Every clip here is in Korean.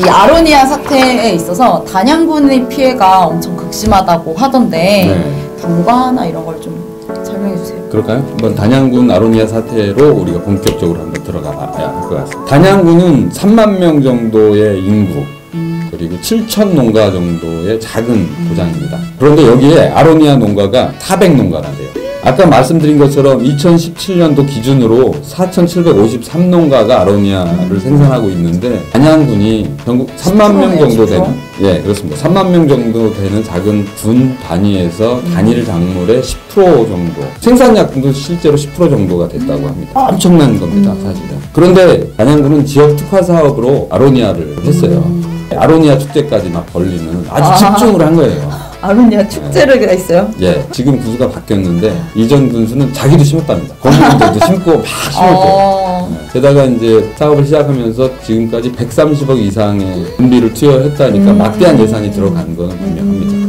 이 아로니아 사태에 있어서 단양군의 피해가 엄청 극심하다고 하던데 네. 경과나 이런 걸 좀 설명해 주세요. 그럴까요? 한번 단양군 아로니아 사태로 우리가 본격적으로 한번 들어가야 할 것 같습니다. 단양군은 3만 명 정도의 인구 그리고 7천 농가 정도의 작은 고장입니다. 그런데 여기에 아로니아 농가가 400농가나 돼요. 아까 말씀드린 것처럼 2017년도 기준으로 4,753농가가 아로니아를 생산하고 있는데 단양군이 전국 3만 명 정도 되는 예 그렇습니다. 3만 명 정도 되는 작은 군 단위에서 단일 작물의 10% 정도 생산량도 실제로 10% 정도가 됐다고 합니다. 엄청난 겁니다 사실은. 그런데 단양군은 지역 특화 사업으로 아로니아를 했어요. 아로니아 축제까지 막 벌리는 아주 집중을 한 거예요. 아로니아 축제가 있어요? 예, 지금 군수가 바뀌었는데 이전 군수는 자기도 심었답니다. 거기도 심고 막 심었대요. 게다가 이제 사업을 시작하면서 지금까지 130억 이상의 군비를 투여했다니까 막대한 예산이 들어간 건 분명합니다.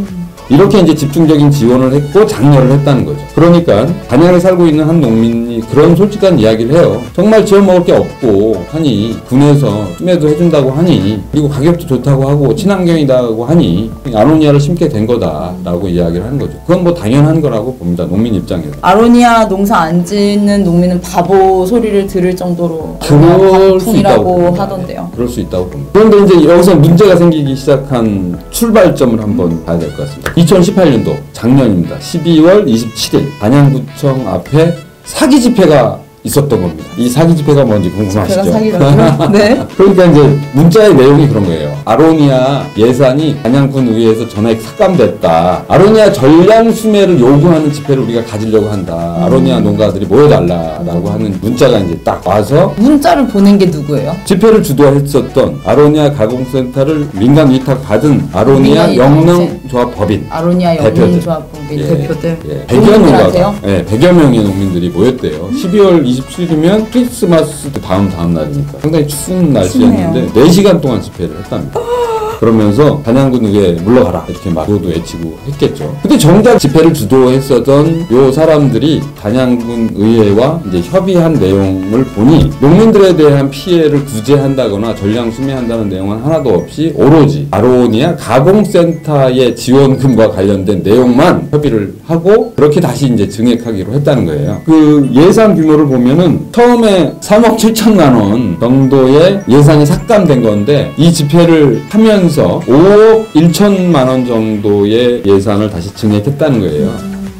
이렇게 이제 집중적인 지원을 했고 장려를 했다는 거죠. 그러니까 단양에 살고 있는 한 농민이 그런 솔직한 이야기를 해요. 정말 지원 먹을 게 없고 하니 군에서 수매도 해준다고 하니 그리고 가격도 좋다고 하고 친환경이라고 하니 아로니아를 심게 된 거다라고 이야기를 하는 거죠. 그건 뭐 당연한 거라고 봅니다. 농민 입장에서. 아로니아 농사 안 짓는 농민은 바보 소리를 들을 정도로 그럴 수 있다고 하던데요. 그럴 수 있다고 봅니다. 그런데 이제 여기서 문제가 생기기 시작한 출발점을 한번 봐야 될 것 같습니다. 2018년도 작년입니다. 12월 27일 단양구청 앞에 사기 집회가 있었던 겁니다. 이 사기 집회가 뭔지 궁금하시죠? 집회가 사기라고요? 네. 그러니까 이제 문자의 내용이 그런 거예요. 아로니아 예산이 단양군 의회에서 전액 삭감됐다. 아로니아 전량 수매를 요구하는 집회를 우리가 가지려고 한다. 아로니아 농가들이 모여달라라고 하는 문자가 이제 딱 와서 문자를 보낸 게 누구예요? 집회를 주도했었던 아로니아 가공센터를 민간 위탁 받은 아로니아 영농조합법인 아로니아 영농조합법인 대표들 100여 농가가 100여 명의 농민들이 모였대요. 12월 27일이면 크리스마스 다음 날이니까 상당히 추운 날씨였는데 4시간 동안 집회를 했답니다. 그러면서 단양군 의회에 물러가라 이렇게 막 구호도 외치고 했겠죠. 근데 정작 집회를 주도했었던 요 사람들이 단양군 의회와 이제 협의한 내용을 보니 농민들에 대한 피해를 구제한다거나 전량 수매한다는 내용은 하나도 없이 오로지 아로니아 가공센터의 지원금과 관련된 내용만 협의를 하고 그렇게 다시 이제 증액하기로 했다는 거예요. 그 예산 규모를 보면은 처음에 3억 7천만 원 정도의 예산이 삭감된 건데 이 집회를 하면 5억 1천만 원 정도의 예산을 다시 증액했다는 거예요.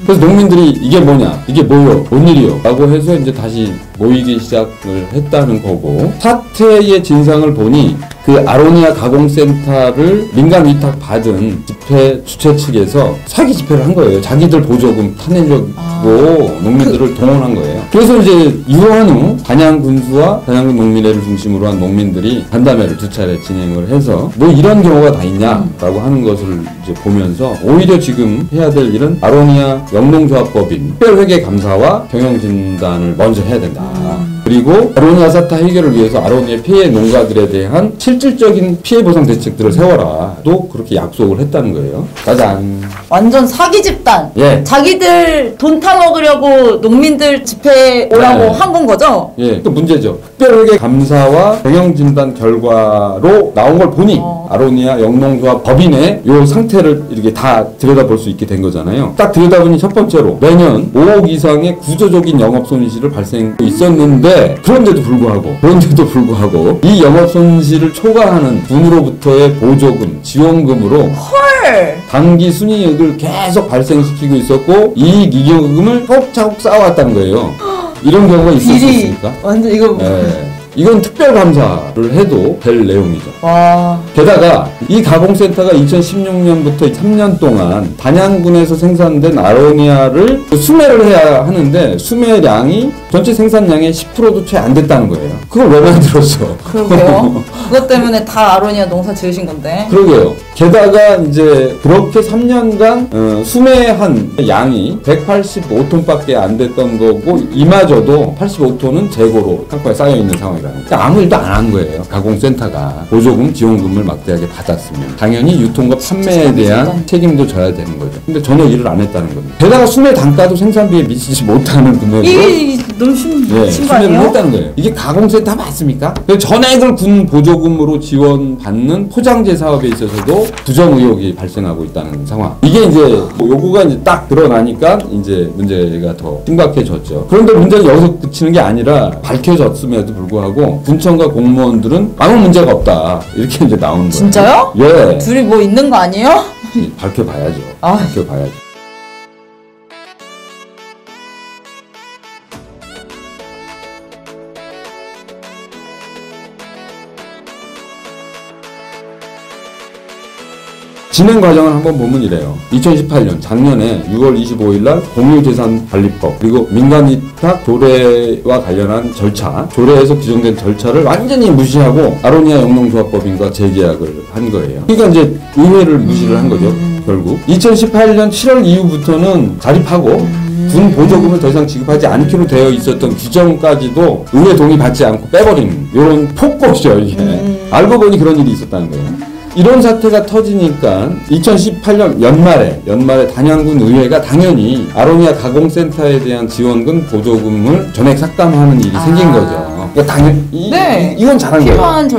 그래서 농민들이 이게 뭐냐, 이게 뭐요, 뭔 일이요 라고 해서 이제 다시 모이기 시작을 했다는 거고 사태의 진상을 보니 그 아로니아 가공센터를 민간 위탁 받은 집회 주최 측에서 사기 집회를 한 거예요. 자기들 보조금 타내려고 농민들을 동원한 거예요. 그래서 이제 이러한 후 단양군수와 단양군 농민회를 중심으로 한 농민들이 간담회를 2차례 진행을 해서 뭐 이런 경우가 다 있냐라고 하는 것을 이제 보면서 오히려 지금 해야 될 일은 아로니아 영농조합법인 특별회계감사와 경영진단을 먼저 해야 된다. 그리고 아로니아 사태 해결을 위해서 아로니아 피해 농가들에 대한 실질적인 피해 보상 대책들을 세워라. 또 그렇게 약속을 했다는 거예요. 짜잔. 완전 사기 집단. 예. 자기들 돈 타먹으려고 농민들 집회에 오라고 한 건 거죠? 예. 또 문제죠. 특별회계 감사와 경영진단 결과로 나온 걸 보니 아로니아 영농조합 법인의 요 상태를 이렇게 다 들여다볼 수 있게 된 거잖아요. 딱 들여다보니 첫 번째로 매년 5억 이상의 구조적인 영업 손실을 발생하고 있었는데 그런데도 불구하고 이 영업 손실을 초과하는 군으로부터의 보조금, 지원금으로 헐! 단기 순이익을 계속 발생시키고 있었고 이익 이익금을 차곡차곡 쌓아왔다는 거예요. 이런 경우가 있을 수 있습니까? 완전 이거 이건 특별감사를 해도 될 내용이죠. 와. 게다가 이 가공센터가 2016년부터 3년 동안 단양군에서 생산된 아로니아를 수매를 해야 하는데 수매량이 전체 생산량의 10%도 채 안 됐다는 거예요. 그걸 왜 만들었어? 그러게요. 그것 때문에 다 아로니아 농사 지으신 건데. 그러게요. 게다가 이제 그렇게 3년간 수매한 양이 185톤밖에 안 됐던 거고 이마저도 85톤은 재고로 창고에 쌓여있는 상황이라는 거예요. 그러니까 아무 일도 안 한 거예요. 가공센터가 보조금, 지원금을 막대하게 받았으면 당연히 유통과 판매에 대한 책임도 져야 되는 거죠. 근데 전혀 일을 안 했다는 겁니다. 게다가 수매 단가도 생산비에 미치지 못하는 금액으로 이 너무 심한 거 수매를 아니에요? 했다는 거예요. 이게 가공센터 맞습니까? 전액을 군 보조금으로 지원받는 포장재 사업에 있어서도 부정 의혹이 발생하고 있다는 상황. 이게 이제 뭐 요구가 이제 딱 드러나니까 이제 문제가 더 심각해졌죠. 그런데 문제는 여기서 그치는 게 아니라 밝혀졌음에도 불구하고 군청과 공무원들은 아무 문제가 없다. 이렇게 이제 나온 거예요. 진짜요? 예. 둘이 뭐 있는 거 아니에요? 밝혀봐야죠. 아. 밝혀봐야죠. 진행 과정을 한번 보면 이래요. 2018년 작년에 6월 25일 날 공유재산관리법 그리고 민간위탁 조례와 관련한 절차, 조례에서 규정된 절차를 완전히 무시하고 아로니아 영농조합법인과 재계약을 한 거예요. 그러니까 이제 의회를 무시를 한 거죠. 결국 2018년 7월 이후부터는 자립하고 군 보조금을 더 이상 지급하지 않기로 되어 있었던 규정까지도 의회 동의 받지 않고 빼버리는 이런 폭거죠 이게. 알고 보니 그런 일이 있었다는 거예요. 이런 사태가 터지니까 2018년 연말에 단양군 의회가 당연히 아로니아 가공센터에 대한 지원금 보조금을 전액 삭감하는 일이 생긴 거죠. 그러니까 당연히 네. 이건 잘한 거예요. 필요한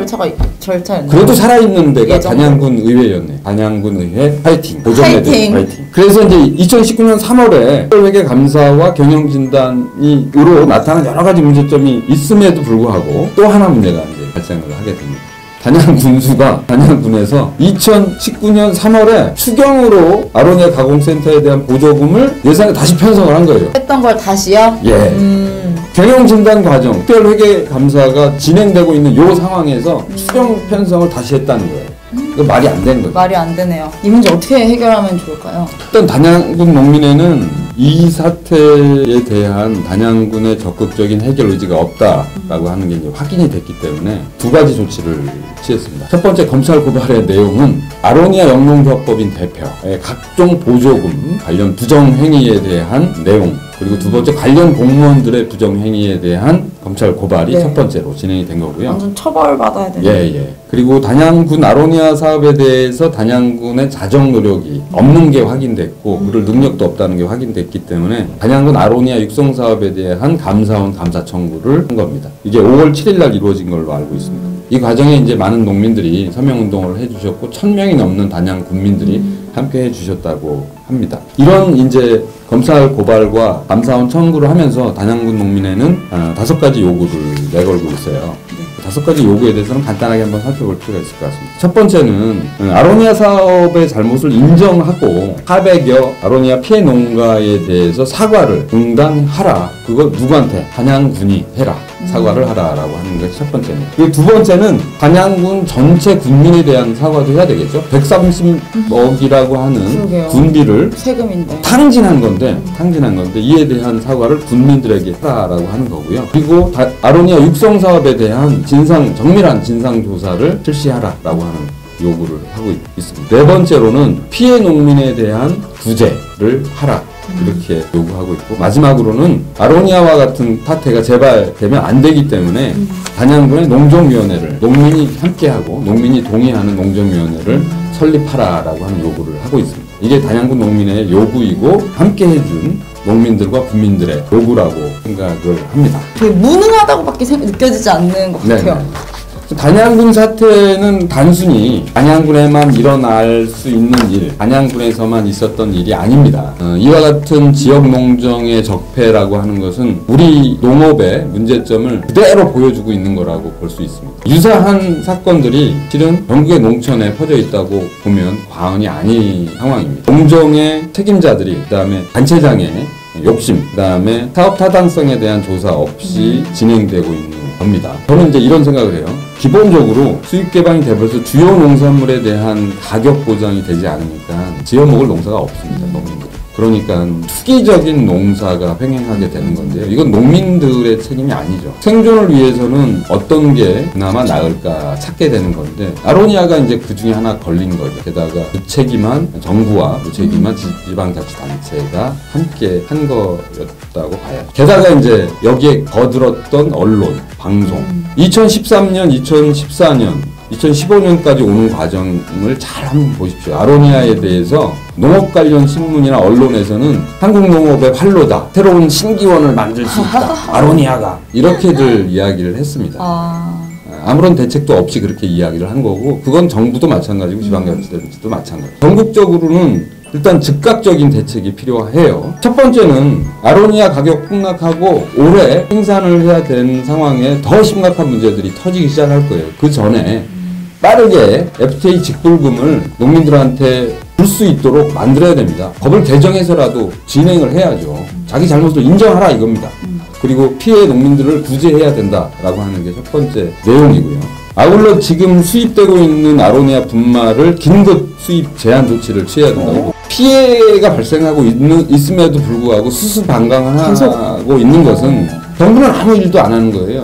절차였네. 그래도 살아있는 데가 예정으로. 단양군 의회였네. 단양군 의회 파이팅. 보조금에 대해서 파이팅. 파이팅. 그래서 이제 2019년 3월에 회계 감사와 경영진단으로 나타난 여러 가지 문제점이 있음에도 불구하고 또 하나 문제가 이제 발생을 하게 됩니다. 단양 군수가 단양군에서 2019년 3월에 추경으로 아로니아 가공센터에 대한 보조금을 예산에 다시 편성을 한 거예요. 했던 걸 다시요? 예. 경영진단 과정, 특별회계감사가 진행되고 있는 이 상황에서 추경 편성을 다시 했다는 거예요. 이거 말이 안 되는 거죠. 말이 안 되네요. 이 문제 어떻게 해결하면 좋을까요? 일단 단양군 농민회는 이 사태에 대한 단양군의 적극적인 해결 의지가 없다라고 하는 게 이제 확인이 됐기 때문에 두 가지 조치를 취했습니다. 첫 번째 검찰 고발의 내용은 아로니아 영농조합법인 대표의 각종 보조금 관련 부정행위에 대한 내용 그리고 두 번째 관련 공무원들의 부정행위에 대한 검찰 고발이 네. 첫 번째로 진행이 된 거고요. 완전 처벌받아야 되네. 예. 그리고 단양군 아로니아 사업에 대해서 단양군의 자정 노력이 없는 게 확인됐고 그럴 능력도 없다는 게 확인됐기 때문에 단양군 아로니아 육성 사업에 대한 감사원 감사 청구를 한 겁니다. 이게 5월 7일 날 이루어진 걸로 알고 있습니다. 이 과정에 이제 많은 농민들이 서명 운동을 해주셨고 1,000명이 넘는 단양 군민들이 함께 해주셨다고 합니다. 이런 이제 검찰 고발과 감사원 청구를 하면서 단양군 농민회는 5가지 요구를 내걸고 있어요. 5가지 요구에 대해서는 간단하게 한번 살펴볼 필요가 있을 것 같습니다. 첫 번째는 아로니아 사업의 잘못을 인정하고 400여 아로니아 피해 농가에 대해서 사과를 응당하라. 그거 누구한테? 단양군이 해라. 사과를 하라라고 하는 것이 첫 번째입니다. 그리고 두 번째는 단양군 전체 군민에 대한 사과도 해야 되겠죠. 130억이라고 하는 그러게요. 군비를 세금인데. 탕진한 건데 이에 대한 사과를 군민들에게 하라라고 하는 거고요. 그리고 아로니아 육성 사업에 대한 정밀한 진상 조사를 실시하라라고 하는 요구를 하고 있습니다. 네 번째로는 피해 농민에 대한 구제를 하라. 이렇게 요구하고 있고 마지막으로는 아로니아와 같은 사태가 재발되면 안 되기 때문에 단양군의 농정위원회를 농민이 함께하고 농민이 동의하는 농정위원회를 설립하라라고 하는 요구를 하고 있습니다. 이게 단양군 농민의 요구이고 함께 해준 농민들과 국민들의 요구라고 생각을 합니다. 되게 무능하다고밖에 느껴지지 않는 것 같아요. 네네. 단양군 사태는 단순히 단양군에만 일어날 수 있는 일, 단양군에서만 있었던 일이 아닙니다. 이와 같은 지역 농정의 적폐라고 하는 것은 우리 농업의 문제점을 그대로 보여주고 있는 거라고 볼 수 있습니다. 유사한 사건들이 실은 전국의 농촌에 퍼져 있다고 보면 과언이 아닌 상황입니다. 농정의 책임자들이 그다음에 단체장의 욕심, 그다음에 사업 타당성에 대한 조사 없이 진행되고 있는 겁니다. 저는 이제 이런 생각을 해요. 기본적으로 수익 개방이 돼버려서 주요 농산물에 대한 가격 보장이 되지 않으니까 지어먹을 농사가 없습니다. 농민들. 그러니까 투기적인 농사가 횡행하게 되는 건데요. 이건 농민들의 책임이 아니죠. 생존을 위해서는 어떤 게 그나마 나을까 찾게 되는 건데 아로니아가 이제 그 중에 하나 걸린 거죠. 게다가 무책임한 정부와 무책임한 지방자치단체가 함께 한 거였다고 봐야죠. 게다가 이제 여기에 거들었던 언론, 방송. 2013년, 2014년 2015년까지 오는 과정을 잘 한번 보십시오. 아로니아에 대해서 농업 관련 신문이나 언론에서는 한국 농업의 활로다. 새로운 신기원을 만들 수 있다. 아로니아가. 이렇게들 이야기를 했습니다. 아무런 대책도 없이 그렇게 이야기를 한 거고 그건 정부도 마찬가지고 지방자치단체도 마찬가지고 전국적으로는 일단 즉각적인 대책이 필요해요. 첫 번째는 아로니아 가격 폭락하고 올해 생산을 해야 되는 상황에 더 심각한 문제들이 터지기 시작할 거예요. 그 전에 빠르게 FTA 직불금을 농민들한테 줄 수 있도록 만들어야 됩니다. 법을 개정해서라도 진행을 해야죠. 자기 잘못을 인정하라 이겁니다. 그리고 피해 농민들을 구제해야 된다라고 하는 게 첫 번째 내용이고요. 아울러 지금 수입되고 있는 아로니아 분말을 긴급 수입 제한 조치를 취해야 된다고. 피해가 발생하고 있음에도 불구하고 수수방관을 하고 있는 것은 정부는 아무 일도 안 하는 거예요.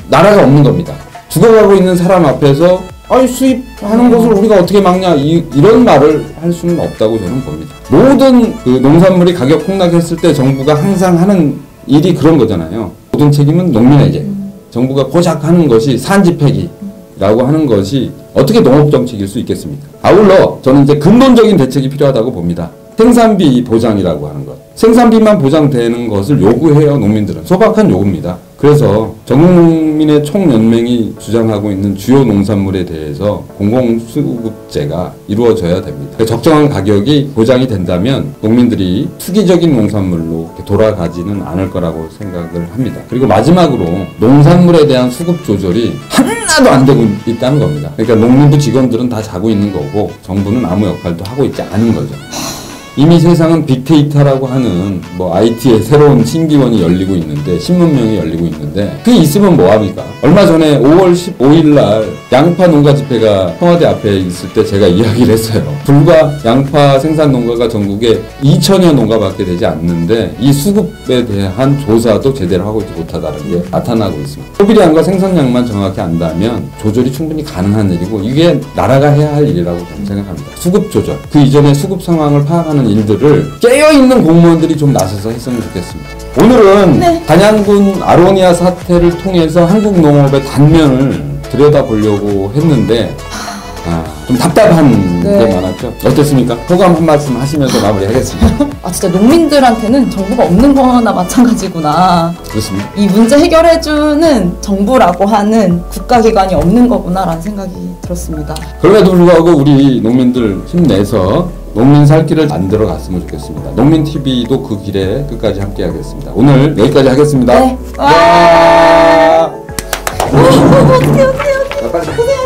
나라가 없는 겁니다. 죽어가고 있는 사람 앞에서 수입하는 것을 우리가 어떻게 막냐 이런 말을 할 수는 없다고 저는 봅니다. 모든 그 농산물이 가격 폭락했을 때 정부가 항상 하는 일이 그런 거잖아요. 모든 책임은 농민에게. 정부가 고작 하는 것이 산지폐기라고 하는 것이 어떻게 농업정책일 수 있겠습니까? 아울러 저는 이제 근본적인 대책이 필요하다고 봅니다. 생산비 보장이라고 하는 것. 생산비만 보장되는 것을 요구해요, 농민들은. 소박한 요구입니다. 그래서 전국농민의 총연맹이 주장하고 있는 주요 농산물에 대해서 공공수급제가 이루어져야 됩니다. 적정한 가격이 보장이 된다면 농민들이 투기적인 농산물로 돌아가지는 않을 거라고 생각을 합니다. 그리고 마지막으로 농산물에 대한 수급 조절이 하나도 안 되고 있다는 겁니다. 그러니까 농민부 직원들은 다 자고 있는 거고 정부는 아무 역할도 하고 있지 않은 거죠. 이미 세상은 빅데이터라고 하는 IT의 새로운 신기원이 열리고 있는데 신문명이 열리고 있는데 그게 있으면 뭐합니까? 얼마 전에 5월 15일 날 양파 농가 집회가 청와대 앞에 있을 때 제가 이야기를 했어요. 불과 양파 생산 농가가 전국에 2천여 농가밖에 되지 않는데 이 수급에 대한 조사도 제대로 하고 있지 못하다는 게 나타나고 있습니다. 소비량과 생산량만 정확히 안다면 조절이 충분히 가능한 일이고 이게 나라가 해야 할 일이라고 저는 생각합니다. 수급 조절, 그 이전에 수급 상황을 파악하는 일들을 깨어있는 공무원들이 좀 나서서 했으면 좋겠습니다. 오늘은 단양군 아로니아 사태를 통해서 한국 농업의 단면을 들여다보려고 했는데 좀 답답한 게 많았죠. 어땠습니까? 소감 한 말씀 하시면서 마무리하겠습니다. 진짜 농민들한테는 정부가 없는 거나 마찬가지구나. 그렇습니다. 이 문제 해결해주는 정부라고 하는 국가기관이 없는 거구나라는 생각이 들었습니다. 그럼에도 불구하고 우리 농민들 힘내서 농민 살 길을 만들어 갔으면 좋겠습니다. 농민TV도 그 길에 끝까지 함께 하겠습니다. 오늘 여기까지 하겠습니다. 네. 와. 와. 어떡해. 고생하셨습니다.